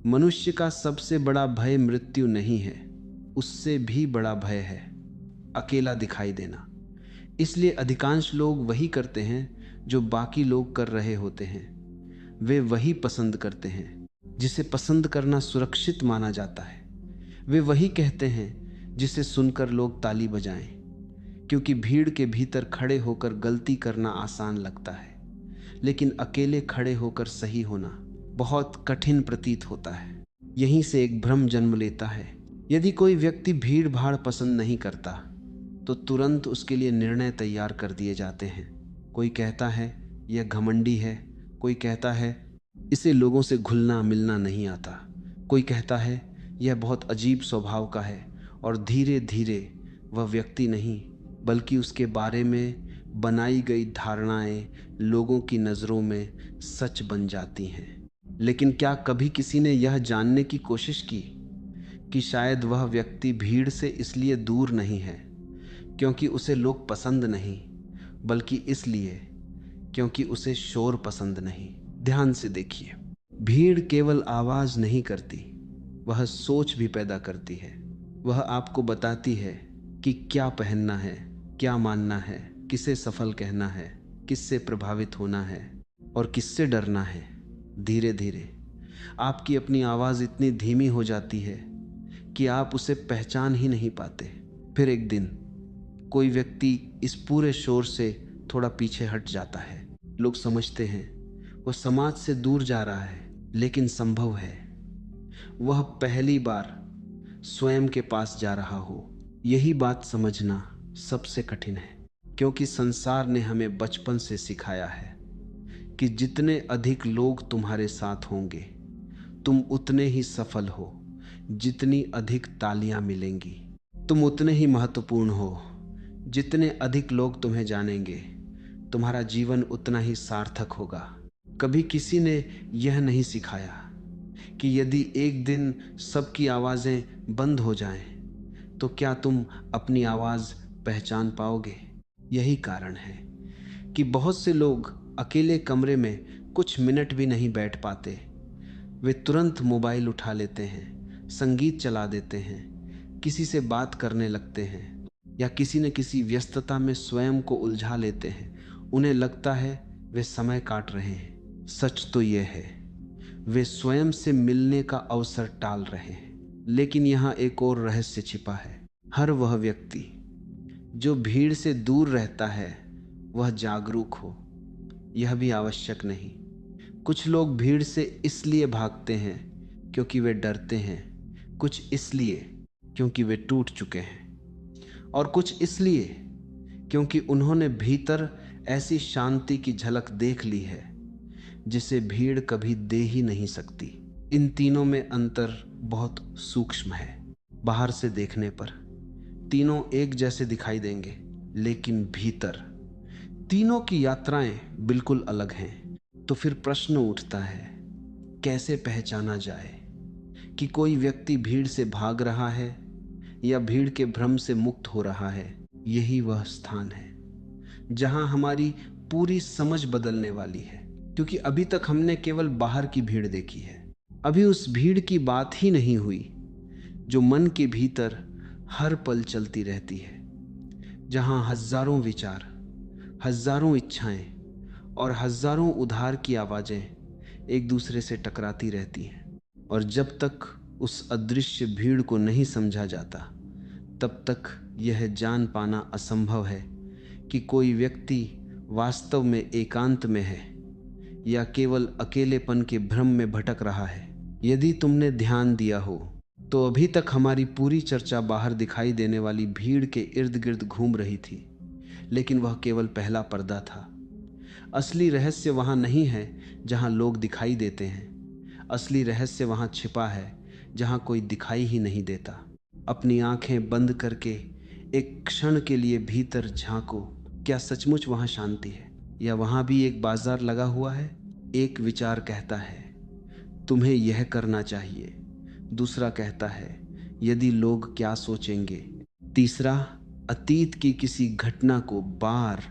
मनुष्य का सबसे बड़ा भय मृत्यु नहीं है, उससे भी बड़ा भय है अकेला दिखाई देना। इसलिए अधिकांश लोग वही करते हैं जो बाकी लोग कर रहे होते हैं। वे वही पसंद करते हैं जिसे पसंद करना सुरक्षित माना जाता है। वे वही कहते हैं जिसे सुनकर लोग ताली बजाएं, क्योंकि भीड़ के भीतर खड़े होकर गलती करना आसान लगता है, लेकिन अकेले खड़े होकर सही होना बहुत कठिन प्रतीत होता है। यहीं से एक भ्रम जन्म लेता है। यदि कोई व्यक्ति भीड़ भाड़ पसंद नहीं करता तो तुरंत उसके लिए निर्णय तैयार कर दिए जाते हैं। कोई कहता है यह घमंडी है, कोई कहता है इसे लोगों से घुलना मिलना नहीं आता, कोई कहता है यह बहुत अजीब स्वभाव का है, और धीरे धीरे वह व्यक्ति नहीं बल्कि उसके बारे में बनाई गई धारणाएं लोगों की नज़रों में सच बन जाती हैं। लेकिन क्या कभी किसी ने यह जानने की कोशिश की कि शायद वह व्यक्ति भीड़ से इसलिए दूर नहीं है क्योंकि उसे लोग पसंद नहीं, बल्कि इसलिए क्योंकि उसे शोर पसंद नहीं। ध्यान से देखिए, भीड़ केवल आवाज़ नहीं करती, वह सोच भी पैदा करती है। वह आपको बताती है कि क्या पहनना है, क्या मानना है, किसे सफल कहना है, किससे प्रभावित होना है और किससे डरना है। धीरे धीरे आपकी अपनी आवाज़ इतनी धीमी हो जाती है कि आप उसे पहचान ही नहीं पाते। फिर एक दिन कोई व्यक्ति इस पूरे शोर से थोड़ा पीछे हट जाता है। लोग समझते हैं वह समाज से दूर जा रहा है, लेकिन संभव है वह पहली बार स्वयं के पास जा रहा हो। यही बात समझना सबसे कठिन है, क्योंकि संसार ने हमें बचपन से सिखाया है कि जितने अधिक लोग तुम्हारे साथ होंगे तुम उतने ही सफल हो, जितनी अधिक तालियां मिलेंगी तुम उतने ही महत्वपूर्ण हो, जितने अधिक लोग तुम्हें जानेंगे तुम्हारा जीवन उतना ही सार्थक होगा। कभी किसी ने यह नहीं सिखाया कि यदि एक दिन सबकी आवाज़ें बंद हो जाएं तो क्या तुम अपनी आवाज़ पहचान पाओगे। यही कारण है कि बहुत से लोग अकेले कमरे में कुछ मिनट भी नहीं बैठ पाते। वे तुरंत मोबाइल उठा लेते हैं, संगीत चला देते हैं, किसी से बात करने लगते हैं या किसी न किसी व्यस्तता में स्वयं को उलझा लेते हैं। उन्हें लगता है वे समय काट रहे हैं। सच तो यह है वे स्वयं से मिलने का अवसर टाल रहे हैं। लेकिन यहाँ एक और रहस्य छिपा है। हर वह व्यक्ति जो भीड़ से दूर रहता है वह जागरूक हो, यह भी आवश्यक नहीं। कुछ लोग भीड़ से इसलिए भागते हैं क्योंकि वे डरते हैं, कुछ इसलिए क्योंकि वे टूट चुके हैं, और कुछ इसलिए क्योंकि उन्होंने भीतर ऐसी शांति की झलक देख ली है जिसे भीड़ कभी दे ही नहीं सकती। इन तीनों में अंतर बहुत सूक्ष्म है। बाहर से देखने पर तीनों एक जैसे दिखाई देंगे, लेकिन भीतर तीनों की यात्राएं बिल्कुल अलग हैं। तो फिर प्रश्न उठता है, कैसे पहचाना जाए कि कोई व्यक्ति भीड़ से भाग रहा है या भीड़ के भ्रम से मुक्त हो रहा है। यही वह स्थान है जहां हमारी पूरी समझ बदलने वाली है, क्योंकि अभी तक हमने केवल बाहर की भीड़ देखी है। अभी उस भीड़ की बात ही नहीं हुई जो मन के भीतर हर पल चलती रहती है, जहां हजारों विचार, हजारों इच्छाएं और हजारों उधार की आवाजें एक दूसरे से टकराती रहती हैं। और जब तक उस अदृश्य भीड़ को नहीं समझा जाता तब तक यह जान पाना असंभव है कि कोई व्यक्ति वास्तव में एकांत में है या केवल अकेलेपन के भ्रम में भटक रहा है। यदि तुमने ध्यान दिया हो तो अभी तक हमारी पूरी चर्चा बाहर दिखाई देने वाली भीड़ के इर्द गिर्द घूम रही थी, लेकिन वह केवल पहला पर्दा था। असली रहस्य वहां नहीं है जहां लोग दिखाई देते हैं। असली रहस्य वहां छिपा है जहां कोई दिखाई ही नहीं देता। अपनी आंखें बंद करके एक क्षण के लिए भीतर झांको। क्या सचमुच वहां शांति है, या वहां भी एक बाजार लगा हुआ है? एक विचार कहता है तुम्हें यह करना चाहिए, दूसरा कहता है यदि लोग क्या सोचेंगे, तीसरा अतीत की किसी घटना को बार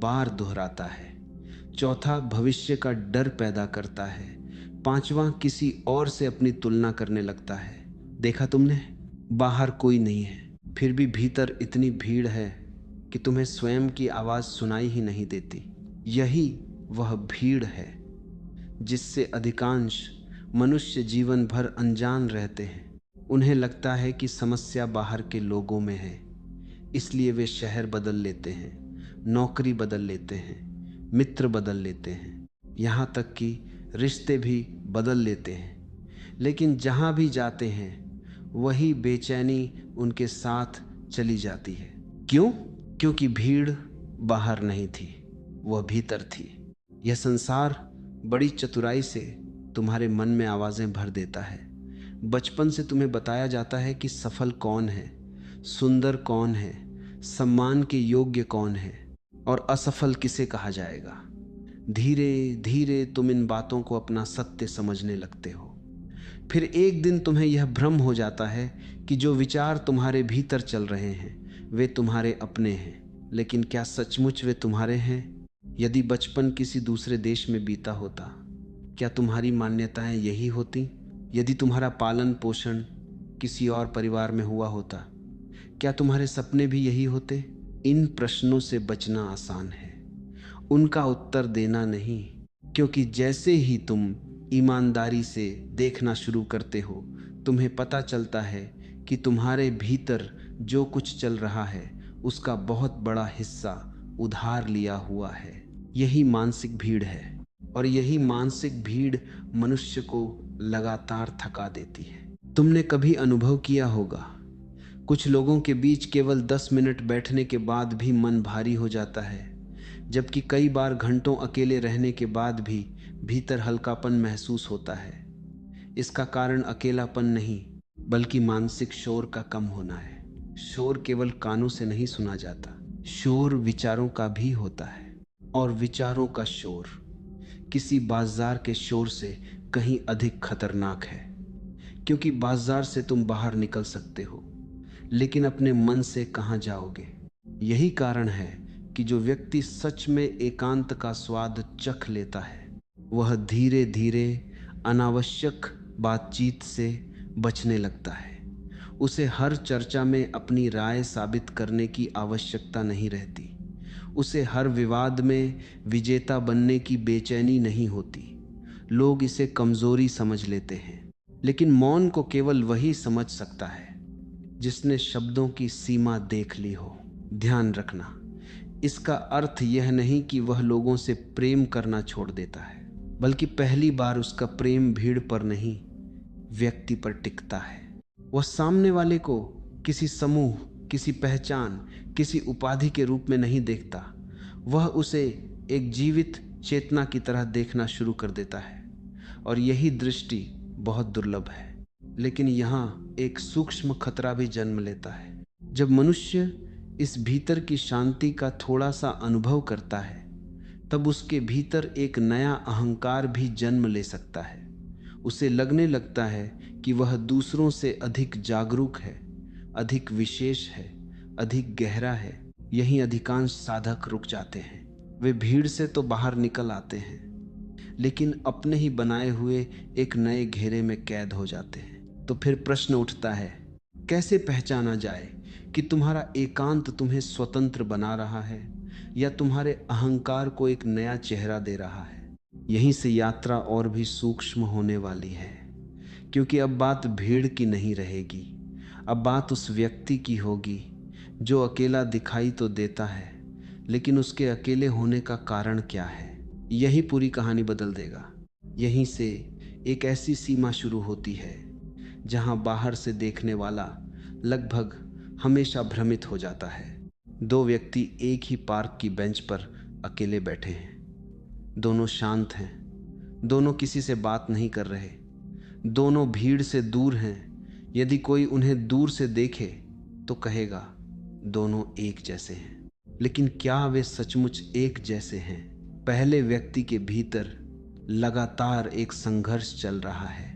बार दोहराता है, चौथा भविष्य का डर पैदा करता है, पांचवा, किसी और से अपनी तुलना करने लगता है। देखा तुमने, बाहर कोई नहीं है, फिर भी भीतर इतनी भीड़ है कि तुम्हें स्वयं की आवाज़ सुनाई ही नहीं देती। यही वह भीड़ है जिससे अधिकांश मनुष्य जीवन भर अनजान रहते हैं। उन्हें लगता है कि समस्या बाहर के लोगों में है, इसलिए वे शहर बदल लेते हैं, नौकरी बदल लेते हैं, मित्र बदल लेते हैं, यहाँ तक कि रिश्ते भी बदल लेते हैं। लेकिन जहाँ भी जाते हैं वही बेचैनी उनके साथ चली जाती है। क्यों? क्योंकि भीड़ बाहर नहीं थी, वह भीतर थी। यह संसार बड़ी चतुराई से तुम्हारे मन में आवाज़ें भर देता है। बचपन से तुम्हें बताया जाता है कि सफल कौन है, सुंदर कौन है, सम्मान के योग्य कौन है और असफल किसे कहा जाएगा। धीरे धीरे तुम इन बातों को अपना सत्य समझने लगते हो। फिर एक दिन तुम्हें यह भ्रम हो जाता है कि जो विचार तुम्हारे भीतर चल रहे हैं वे तुम्हारे अपने हैं। लेकिन क्या सचमुच वे तुम्हारे हैं? यदि बचपन किसी दूसरे देश में बीता होता, क्या तुम्हारी मान्यताएं यही होती? यदि तुम्हारा पालन पोषण किसी और परिवार में हुआ होता, क्या तुम्हारे सपने भी यही होते? इन प्रश्नों से बचना आसान है, उनका उत्तर देना नहीं। क्योंकि जैसे ही तुम ईमानदारी से देखना शुरू करते हो, तुम्हें पता चलता है कि तुम्हारे भीतर जो कुछ चल रहा है उसका बहुत बड़ा हिस्सा उधार लिया हुआ है। यही मानसिक भीड़ है, और यही मानसिक भीड़ मनुष्य को लगातार थका देती है। तुमने कभी अनुभव किया होगा, कुछ लोगों के बीच केवल 10 मिनट बैठने के बाद भी मन भारी हो जाता है, जबकि कई बार घंटों अकेले रहने के बाद भी भीतर हल्कापन महसूस होता है। इसका कारण अकेलापन नहीं, बल्कि मानसिक शोर का कम होना है। शोर केवल कानों से नहीं सुना जाता, शोर विचारों का भी होता है। और विचारों का शोर किसी बाजार के शोर से कहीं अधिक खतरनाक है, क्योंकि बाजार से तुम बाहर निकल सकते हो, लेकिन अपने मन से कहाँ जाओगे? यही कारण है कि जो व्यक्ति सच में एकांत का स्वाद चख लेता है, वह धीरे धीरे अनावश्यक बातचीत से बचने लगता है। उसे हर चर्चा में अपनी राय साबित करने की आवश्यकता नहीं रहती। उसे हर विवाद में विजेता बनने की बेचैनी नहीं होती। लोग इसे कमजोरी समझ लेते हैं, लेकिन मौन को केवल वही समझ सकता है जिसने शब्दों की सीमा देख ली हो। ध्यान रखना, इसका अर्थ यह नहीं कि वह लोगों से प्रेम करना छोड़ देता है, बल्कि पहली बार उसका प्रेम भीड़ पर नहीं, व्यक्ति पर टिकता है। वह सामने वाले को किसी समूह, किसी पहचान, किसी उपाधि के रूप में नहीं देखता। वह उसे एक जीवित चेतना की तरह देखना शुरू कर देता है। और यही दृष्टि बहुत दुर्लभ है, लेकिन यहाँ एक सूक्ष्म खतरा भी जन्म लेता है। जब मनुष्य इस भीतर की शांति का थोड़ा सा अनुभव करता है, तब उसके भीतर एक नया अहंकार भी जन्म ले सकता है। उसे लगने लगता है कि वह दूसरों से अधिक जागरूक है, अधिक विशेष है, अधिक गहरा है। यहीं अधिकांश साधक रुक जाते हैं। वे भीड़ से तो बाहर निकल आते हैं, लेकिन अपने ही बनाए हुए एक नए घेरे में कैद हो जाते हैं। तो फिर प्रश्न उठता है, कैसे पहचाना जाए कि तुम्हारा एकांत तुम्हें स्वतंत्र बना रहा है या तुम्हारे अहंकार को एक नया चेहरा दे रहा है? यहीं से यात्रा और भी सूक्ष्म होने वाली है, क्योंकि अब बात भीड़ की नहीं रहेगी। अब बात उस व्यक्ति की होगी जो अकेला दिखाई तो देता है, लेकिन उसके अकेले होने का कारण क्या है? यही पूरी कहानी बदल देगा। यहीं से एक ऐसी सीमा शुरू होती है जहां बाहर से देखने वाला लगभग हमेशा भ्रमित हो जाता है। दो व्यक्ति एक ही पार्क की बेंच पर अकेले बैठे हैं। दोनों शांत हैं, दोनों किसी से बात नहीं कर रहे, दोनों भीड़ से दूर हैं। यदि कोई उन्हें दूर से देखे तो कहेगा दोनों एक जैसे हैं, लेकिन क्या वे सचमुच एक जैसे हैं? पहले व्यक्ति के भीतर लगातार एक संघर्ष चल रहा है।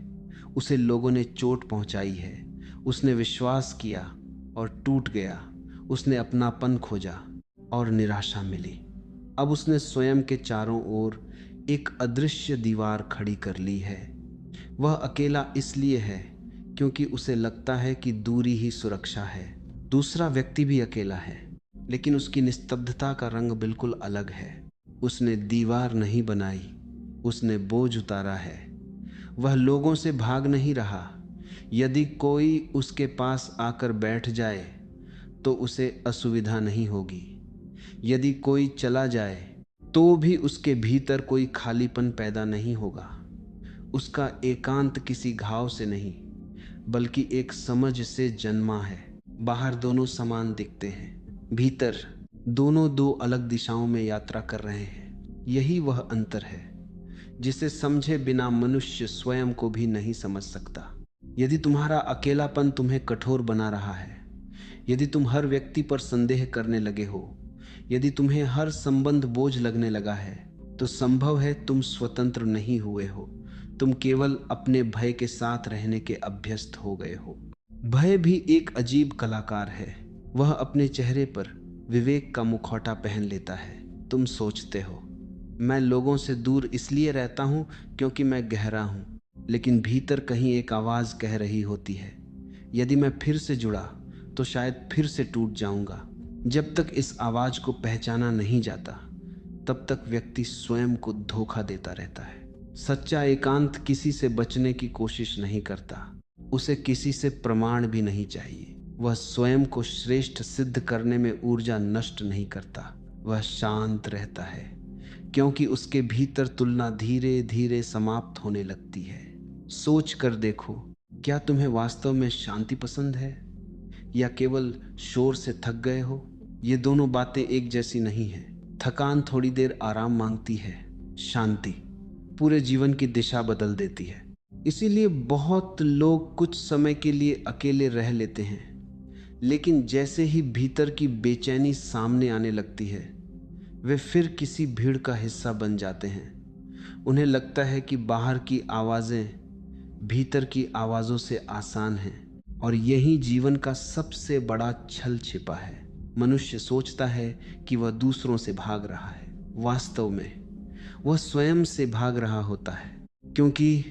उसे लोगों ने चोट पहुंचाई है, उसने विश्वास किया और टूट गया, उसने अपनापन खोजा और निराशा मिली। अब उसने स्वयं के चारों ओर एक अदृश्य दीवार खड़ी कर ली है, वह अकेला इसलिए है क्योंकि उसे लगता है कि दूरी ही सुरक्षा है। दूसरा व्यक्ति भी अकेला है, लेकिन उसकी निस्तब्धता का रंग बिल्कुल अलग है। उसने दीवार नहीं बनाई, उसने बोझ उतारा है। वह लोगों से भाग नहीं रहा। यदि कोई उसके पास आकर बैठ जाए तो उसे असुविधा नहीं होगी। यदि कोई चला जाए तो भी उसके भीतर कोई खालीपन पैदा नहीं होगा। उसका एकांत किसी घाव से नहीं, बल्कि एक समझ से जन्मा है। बाहर दोनों समान दिखते हैं, भीतर दोनों दो अलग दिशाओं में यात्रा कर रहे हैं। यही वह अंतर है जिसे समझे बिना मनुष्य स्वयं को भी नहीं समझ सकता। यदि तुम्हारा अकेलापन तुम्हें कठोर बना रहा है, यदि तुम हर व्यक्ति पर संदेह करने लगे हो, यदि तुम्हें हर संबंध बोझ लगने लगा है, तो संभव है तुम स्वतंत्र नहीं हुए हो। तुम केवल अपने भय के साथ रहने के अभ्यस्त हो गए हो। भय भी एक अजीब कलाकार है। वह अपने चेहरे पर विवेक का मुखौटा पहन लेता है। तुम सोचते हो, मैं लोगों से दूर इसलिए रहता हूं क्योंकि मैं गहरा हूं, लेकिन भीतर कहीं एक आवाज कह रही होती है, यदि मैं फिर से जुड़ा तो शायद फिर से टूट जाऊंगा। जब तक इस आवाज को पहचाना नहीं जाता, तब तक व्यक्ति स्वयं को धोखा देता रहता है। सच्चा एकांत किसी से बचने की कोशिश नहीं करता, उसे किसी से प्रमाण भी नहीं चाहिए। वह स्वयं को श्रेष्ठ सिद्ध करने में ऊर्जा नष्ट नहीं करता। वह शांत रहता है क्योंकि उसके भीतर तुलना धीरे धीरे समाप्त होने लगती है। सोच कर देखो, क्या तुम्हें वास्तव में शांति पसंद है या केवल शोर से थक गए हो? ये दोनों बातें एक जैसी नहीं है। थकान थोड़ी देर आराम मांगती है, शांति पूरे जीवन की दिशा बदल देती है। इसीलिए बहुत लोग कुछ समय के लिए अकेले रह लेते हैं, लेकिन जैसे ही भीतर की बेचैनी सामने आने लगती है, वे फिर किसी भीड़ का हिस्सा बन जाते हैं। उन्हें लगता है कि बाहर की आवाज़ें भीतर की आवाज़ों से आसान हैं, और यही जीवन का सबसे बड़ा छल छिपा है। मनुष्य सोचता है कि वह दूसरों से भाग रहा है, वास्तव में वह स्वयं से भाग रहा होता है, क्योंकि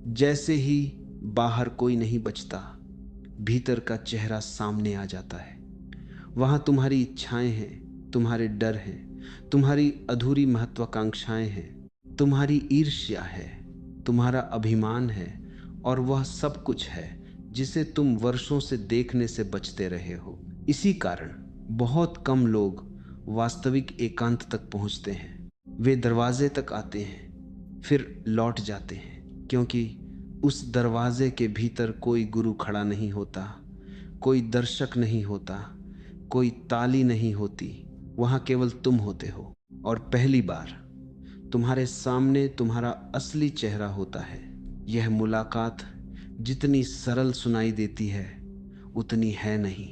जैसे ही बाहर कोई नहीं बचता, भीतर का चेहरा सामने आ जाता है। वहां तुम्हारी इच्छाएं हैं, तुम्हारे डर हैं, तुम्हारी अधूरी महत्वाकांक्षाएं हैं, तुम्हारी ईर्ष्या है, तुम्हारा अभिमान है, और वह सब कुछ है जिसे तुम वर्षों से देखने से बचते रहे हो। इसी कारण बहुत कम लोग वास्तविक एकांत तक पहुंचते हैं। वे दरवाजे तक आते हैं, फिर लौट जाते हैं, क्योंकि उस दरवाजे के भीतर कोई गुरु खड़ा नहीं होता, कोई दर्शक नहीं होता, कोई ताली नहीं होती। वहां केवल तुम होते हो, और पहली बार तुम्हारे सामने तुम्हारा असली चेहरा होता है। यह मुलाकात जितनी सरल सुनाई देती है, उतनी है नहीं।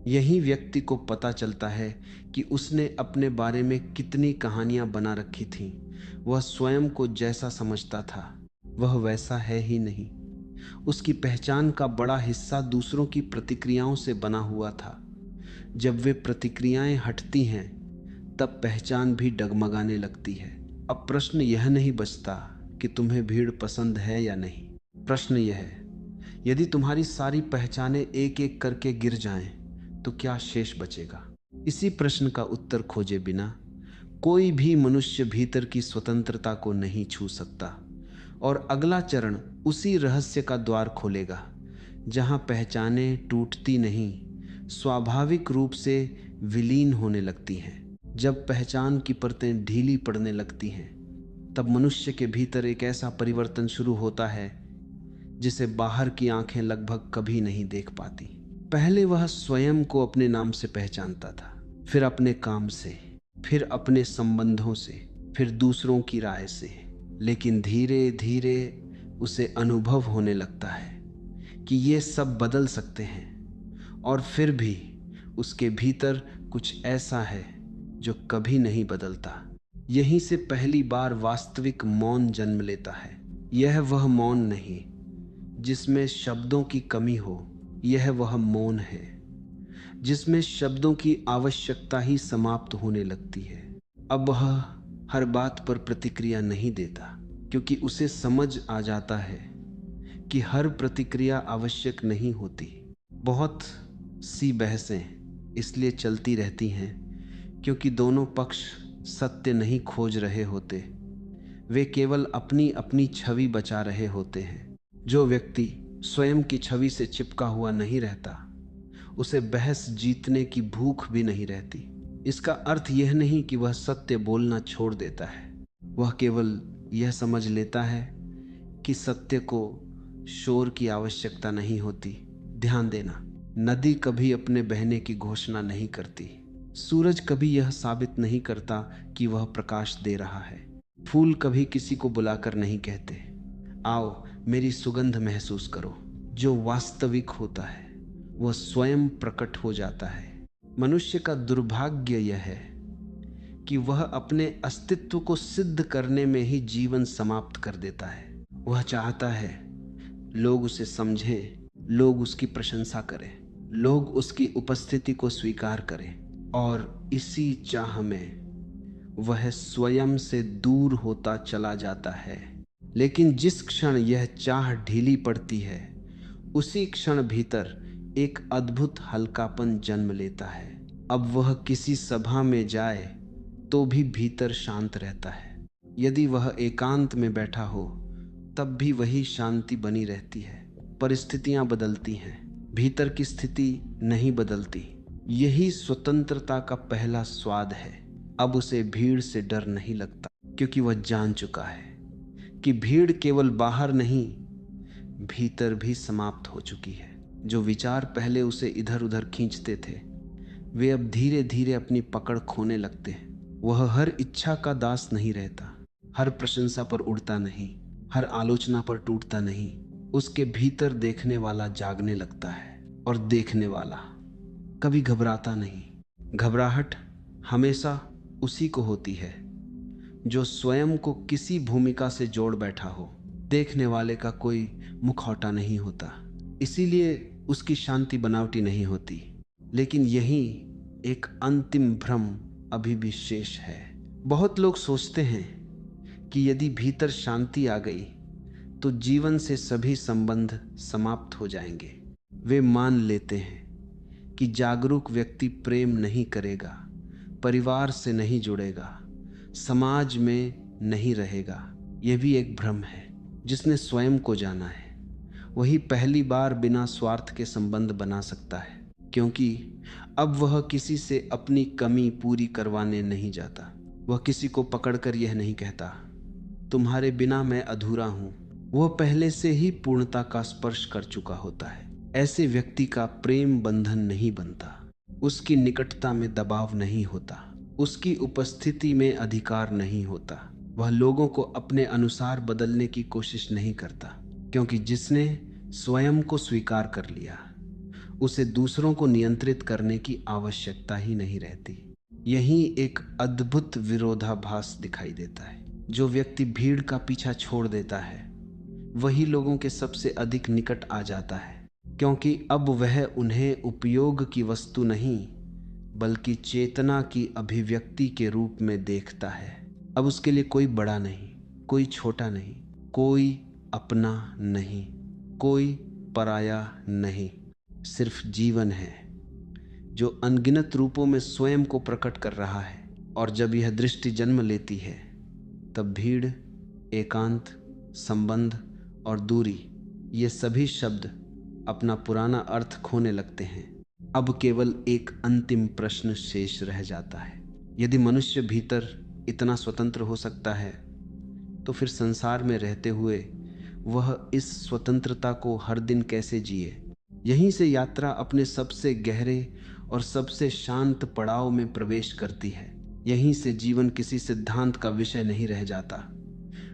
यही व्यक्ति को पता चलता है कि उसने अपने बारे में कितनी कहानियां बना रखी थीं। वह स्वयं को जैसा समझता था, वह वैसा है ही नहीं। उसकी पहचान का बड़ा हिस्सा दूसरों की प्रतिक्रियाओं से बना हुआ था। जब वे प्रतिक्रियाएं हटती हैं, तब पहचान भी डगमगाने लगती है। अब प्रश्न यह नहीं बचता कि तुम्हें भीड़ पसंद है या नहीं। प्रश्न यह है, यदि तुम्हारी सारी पहचानें एक एक करके गिर जाएं, तो क्या शेष बचेगा? इसी प्रश्न का उत्तर खोजे बिना कोई भी मनुष्य भीतर की स्वतंत्रता को नहीं छू सकता, और अगला चरण उसी रहस्य का द्वार खोलेगा जहां पहचानें टूटती नहीं, स्वाभाविक रूप से विलीन होने लगती हैं। जब पहचान की परतें ढीली पड़ने लगती हैं, तब मनुष्य के भीतर एक ऐसा परिवर्तन शुरू होता है जिसे बाहर की आंखें लगभग कभी नहीं देख पाती। पहले वह स्वयं को अपने नाम से पहचानता था, फिर अपने काम से, फिर अपने संबंधों से, फिर दूसरों की राय से। लेकिन धीरे धीरे उसे अनुभव होने लगता है कि ये सब बदल सकते हैं, और फिर भी उसके भीतर कुछ ऐसा है जो कभी नहीं बदलता। यहीं से पहली बार वास्तविक मौन जन्म लेता है। यह वह मौन नहीं जिसमें शब्दों की कमी हो, यह वह मौन है जिसमें शब्दों की आवश्यकता ही समाप्त होने लगती है। अब वह हर बात पर प्रतिक्रिया नहीं देता, क्योंकि उसे समझ आ जाता है कि हर प्रतिक्रिया आवश्यक नहीं होती। बहुत सी बहसें इसलिए चलती रहती हैं क्योंकि दोनों पक्ष सत्य नहीं खोज रहे होते, वे केवल अपनी अपनी छवि बचा रहे होते हैं। जो व्यक्ति स्वयं की छवि से चिपका हुआ नहीं रहता, उसे बहस जीतने की भूख भी नहीं रहती। इसका अर्थ यह नहीं कि वह सत्य बोलना छोड़ देता है, वह केवल यह समझ लेता है कि सत्य को शोर की आवश्यकता नहीं होती। ध्यान देना, नदी कभी अपने बहने की घोषणा नहीं करती, सूरज कभी यह साबित नहीं करता कि वह प्रकाश दे रहा है, फूल कभी किसी को बुलाकर नहीं कहते, आओ मेरी सुगंध महसूस करो। जो वास्तविक होता है वह स्वयं प्रकट हो जाता है। मनुष्य का दुर्भाग्य यह है कि वह अपने अस्तित्व को सिद्ध करने में ही जीवन समाप्त कर देता है। वह चाहता है लोग उसे समझें, लोग उसकी प्रशंसा करें, लोग उसकी उपस्थिति को स्वीकार करें, और इसी चाह में वह स्वयं से दूर होता चला जाता है। लेकिन जिस क्षण यह चाह ढीली पड़ती है, उसी क्षण भीतर एक अद्भुत हल्कापन जन्म लेता है। अब वह किसी सभा में जाए तो भी भीतर शांत रहता है। यदि वह एकांत में बैठा हो तब भी वही शांति बनी रहती है। परिस्थितियां बदलती हैं, भीतर की स्थिति नहीं बदलती। यही स्वतंत्रता का पहला स्वाद है। अब उसे भीड़ से डर नहीं लगता, क्योंकि वह जान चुका है कि भीड़ केवल बाहर नहीं, भीतर भी समाप्त हो चुकी है। जो विचार पहले उसे इधर उधर खींचते थे, वे अब धीरे धीरे अपनी पकड़ खोने लगते हैं। वह हर इच्छा का दास नहीं रहता, हर प्रशंसा पर उड़ता नहीं, हर आलोचना पर टूटता नहीं। उसके भीतर देखने वाला जागने लगता है, और देखने वाला कभी घबराता नहीं। घबराहट हमेशा उसी को होती है जो स्वयं को किसी भूमिका से जोड़ बैठा हो। देखने वाले का कोई मुखौटा नहीं होता, इसीलिए उसकी शांति बनावटी नहीं होती। लेकिन यही एक अंतिम भ्रम अभी भी शेष है। बहुत लोग सोचते हैं कि यदि भीतर शांति आ गई तो जीवन से सभी संबंध समाप्त हो जाएंगे। वे मान लेते हैं कि जागरूक व्यक्ति प्रेम नहीं करेगा, परिवार से नहीं जुड़ेगा, समाज में नहीं रहेगा। यह भी एक भ्रम है। जिसने स्वयं को जाना है वही पहली बार बिना स्वार्थ के संबंध बना सकता है, क्योंकि अब वह किसी से अपनी कमी पूरी करवाने नहीं जाता। वह किसी को पकड़कर यह नहीं कहता, तुम्हारे बिना मैं अधूरा हूं। वह पहले से ही पूर्णता का स्पर्श कर चुका होता है। ऐसे व्यक्ति का प्रेम बंधन नहीं बनता, उसकी निकटता में दबाव नहीं होता, उसकी उपस्थिति में अधिकार नहीं होता। वह लोगों को अपने अनुसार बदलने की कोशिश नहीं करता, क्योंकि जिसने स्वयं को स्वीकार कर लिया उसे दूसरों को नियंत्रित करने की आवश्यकता ही नहीं रहती। यही एक अद्भुत विरोधाभास दिखाई देता है। जो व्यक्ति भीड़ का पीछा छोड़ देता है वही लोगों के सबसे अधिक निकट आ जाता है, क्योंकि अब वह उन्हें उपयोग की वस्तु नहीं बल्कि चेतना की अभिव्यक्ति के रूप में देखता है। अब उसके लिए कोई बड़ा नहीं, कोई छोटा नहीं, कोई अपना नहीं, कोई पराया नहीं, सिर्फ जीवन है जो अनगिनत रूपों में स्वयं को प्रकट कर रहा है। और जब यह दृष्टि जन्म लेती है तब भीड़, एकांत, संबंध और दूरी, ये सभी शब्द अपना पुराना अर्थ खोने लगते हैं। अब केवल एक अंतिम प्रश्न शेष रह जाता है। यदि मनुष्य भीतर इतना स्वतंत्र हो सकता है तो फिर संसार में रहते हुए वह इस स्वतंत्रता को हर दिन कैसे जिए। यहीं से यात्रा अपने सबसे गहरे और सबसे शांत पड़ाव में प्रवेश करती है। यहीं से जीवन किसी सिद्धांत का विषय नहीं रह जाता,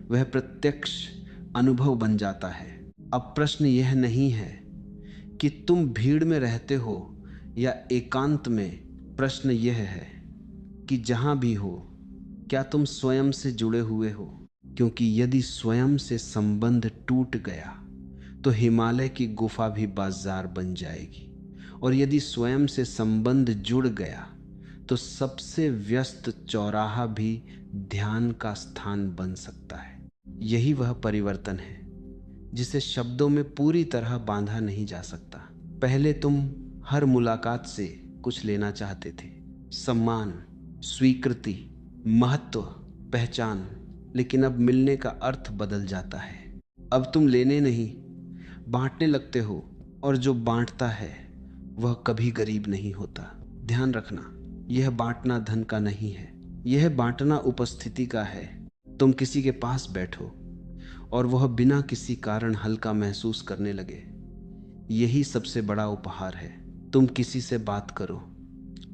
वह प्रत्यक्ष अनुभव बन जाता है। अब प्रश्न यह नहीं है कि तुम भीड़ में रहते हो या एकांत में। प्रश्न यह है कि जहां भी हो क्या तुम स्वयं से जुड़े हुए हो। क्योंकि यदि स्वयं से संबंध टूट गया तो हिमालय की गुफा भी बाजार बन जाएगी, और यदि स्वयं से संबंध जुड़ गया तो सबसे व्यस्त चौराहा भी ध्यान का स्थान बन सकता है। यही वह परिवर्तन है जिसे शब्दों में पूरी तरह बांधा नहीं जा सकता। पहले तुम हर मुलाकात से कुछ लेना चाहते थे, सम्मान, स्वीकृति, महत्व, पहचान, लेकिन अब मिलने का अर्थ बदल जाता है। अब तुम लेने नहीं, बांटने लगते हो, और जो बांटता है वह कभी गरीब नहीं होता। ध्यान रखना, यह बांटना धन का नहीं है, यह बांटना उपस्थिति का है। तुम किसी के पास बैठो और वह बिना किसी कारण हल्का महसूस करने लगे, यही सबसे बड़ा उपहार है। तुम किसी से बात करो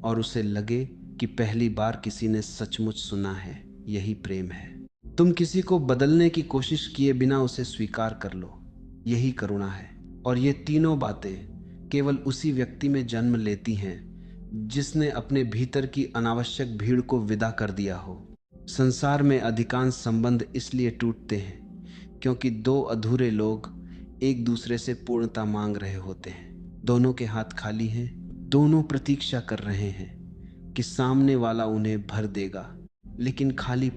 और उसे लगे कि पहली बार किसी ने सचमुच सुना है, यही प्रेम है। तुम किसी को बदलने की कोशिश किए बिना उसे स्वीकार कर लो, यही करुणा है। और ये तीनों बातें केवल उसी व्यक्ति में जन्म लेती हैं जिसने अपने भीतर की अनावश्यक भीड़ को विदा कर दिया हो। संसार में अधिकांश संबंध इसलिए टूटते हैं क्योंकि दो अधूरे लोग एक दूसरे से पूर्णता मांग रहे होते हैं। दोनों के हाथ खाली हैं, दोनों प्रतीक्षा कर रहे हैं कि सामने वाला उन्हें भर देगा, लेकिन खाली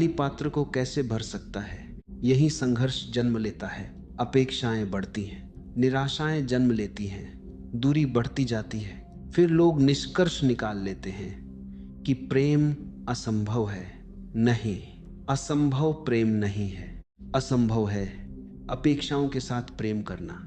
पात्र को कैसे भर सकता है? यही संघर्ष जन्म लेता है। अपेक्षाएं बढ़ती हैं, निराशाएं जन्म लेती हैं, दूरी बढ़ती जाती है। फिर लोग निष्कर्ष निकाल लेते हैं कि प्रेम असंभव है। नहीं, असंभव प्रेम नहीं है। असंभव है अपेक्षाओं के साथ प्रेम करना।